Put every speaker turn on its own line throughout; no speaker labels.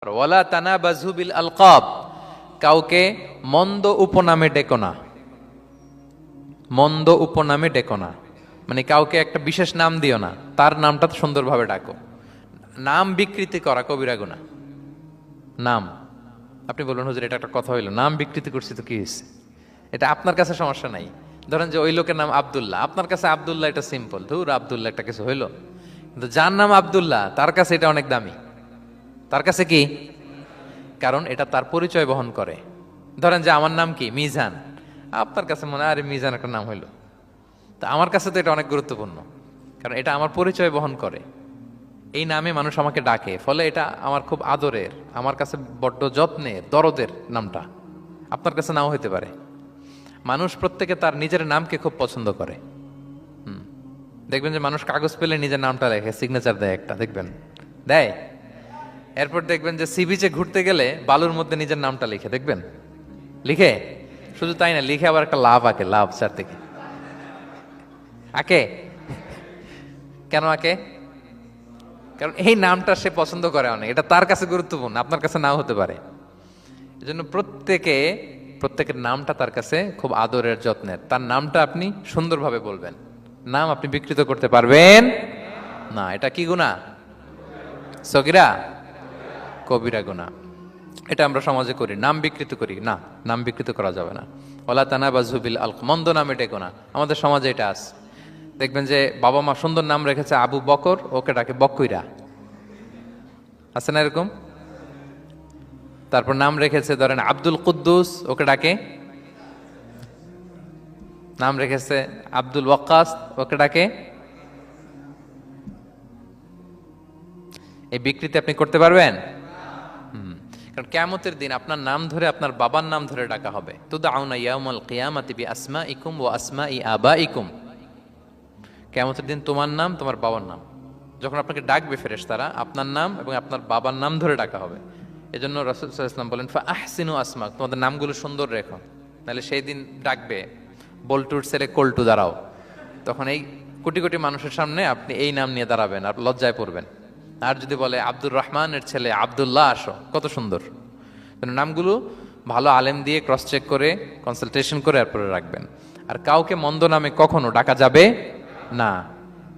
ওয়ালা তানাবাযু বিল আলকাব, কাউকে মন্দ উপনামে ডেকো না। মন্দ উপনামে ডেকো না মানে কাউকে একটা বিশেষ নাম দিও না, তার নামটা সুন্দরভাবে ডাকো। নাম বিকৃতি করা কবিরা গুনাহ। নাম আপনি বলুন হুজুর এটা একটা কথা হইলো, নাম বিকৃতি করছি তো কি হয়েছে? এটা আপনার কাছে সমস্যা নাই। ধরেন যে ওই লোকের নাম আব্দুল্লাহ, আপনার কাছে আব্দুল্লাহ এটা সিম্পল, ধুর আব্দুল্লাহ একটা কিছু হইলো, কিন্তু যার নাম আব্দুল্লাহ তার কাছে এটা অনেক দামি। তার কাছে কি? কারণ এটা তার পরিচয় বহন করে। ধরেন যে আমার নাম কি মিজান, আপনার কাছে মনে হয় আরে মিজান একটা নাম হইলো, তা আমার কাছে তো এটা অনেক গুরুত্বপূর্ণ, কারণ এটা আমার পরিচয় বহন করে। এই নামে মানুষ আমাকে ডাকে, ফলে এটা আমার খুব আদরের, আমার কাছে বড্ড যত্নের, দরদের নামটা। আপনার কাছে নাও হইতে পারে। মানুষ প্রত্যেকে তার নিজের নামকে খুব পছন্দ করে। দেখবেন যে মানুষ কাগজ পেলে নিজের নামটা লেখে, সিগনেচার দেয় একটা, দেখবেন দেয়। এরপর দেখবেন যে সি বিচে ঘুরতে গেলে বালুর মধ্যে নিজের নামটা লিখে, দেখবেন লিখে। শুধু তাই না, লিখে আবার একটা লাভ আঁকে, লাভ চার থেকে আঁকে। কেন আঁকে? কারণ এই নামটা সে পছন্দ করে অনেক, এটা তার কাছে গুরুত্বপূর্ণ, আপনার কাছে নাও হতে পারে। এজন্য প্রত্যেকের নামটা তার কাছে খুব আদরের, যত্নের। তার নামটা আপনি সুন্দরভাবে বলবেন। নাম আপনি বিকৃত করতে পারবেন না। এটা কি গুনাহ? সগীরা কবিরা গুনাহ। এটা আমরা সমাজে করি, নাম বিকৃত করি না। নাম বিকৃত করা যাবে না। ওয়ালা তানাবাযু বিল আলকাব, মন্দ নামে ডেকো না। আমাদের সমাজে এটা আছে। দেখবেন যে বাবা মা সুন্দর নাম রেখেছে আবু বকর, ওকে ডাকে বকইরা, আছে না এরকম? তারপর নাম রেখেছে ধরেন আব্দুল কুদ্দুস, ওকে ডাকে। নাম রেখেছে আব্দুল ওয়াক্কাস, ওকে ডাকে। এই বিকৃতি আপনি করতে পারবেন? কারণ কিয়ামতের দিন আপনার নাম ধরে, আপনার বাবার নাম ধরে ডাকা হবে। তুদআউনা ইয়াউমাল কিয়ামাতি বিআসমাইকুম ওয়া আসমাই আবাইকুম। কিয়ামতের দিন তোমার নাম, তোমার বাবার নাম, যখন আপনাকে ডাকবে ফেরেশতারা, আপনার নাম এবং আপনার বাবার নাম ধরে ডাকা হবে। এজন্য রাসূল সাল্লাল্লাহু আলাইহি ওয়াসাল্লাম বলেন ফা আহসিনু আসমাক, তোমাদের নামগুলো সুন্দর রেখো, নাহলে সেই দিন ডাকবে বল্টুর ছেলে কল্টু দাঁড়াও, তখন এই কোটি কোটি মানুষের সামনে আপনি এই নাম নিয়ে দাঁড়াবেন আর লজ্জায় পড়বেন। আর যদি বলে আব্দুর রহমানের ছেলে আব্দুল্লাহ, আসো, কত সুন্দর। নামগুলো ভালো আলেম দিয়ে ক্রস চেক করে, কনসালটেশন করে এরপরে রাখবেন। আর কাউকে মন্দ নামে কখনো ডাকা যাবে না।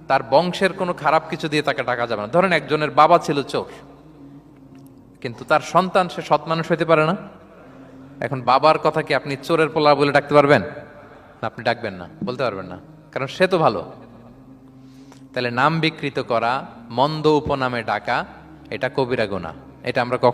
তার বংশের কোনো খারাপ কিছু দিয়ে তাকে ডাকা যাবে না। ধরেন একজনের বাবা ছিল চোর, কিন্তু তার সন্তান সে সৎ মানুষ হইতে পারে না। এখন বাবার কথা কি আপনি চোরের পোলা বলে ডাকতে পারবেন? না, আপনি ডাকবেন না, বলতে পারবেন না, কারণ সে তো ভালো। তাহলে নাম বিকৃত করা, মন্দ উপনামে ডাকা, এটা কবিরা গুনাহ। এটা আমরা কখনো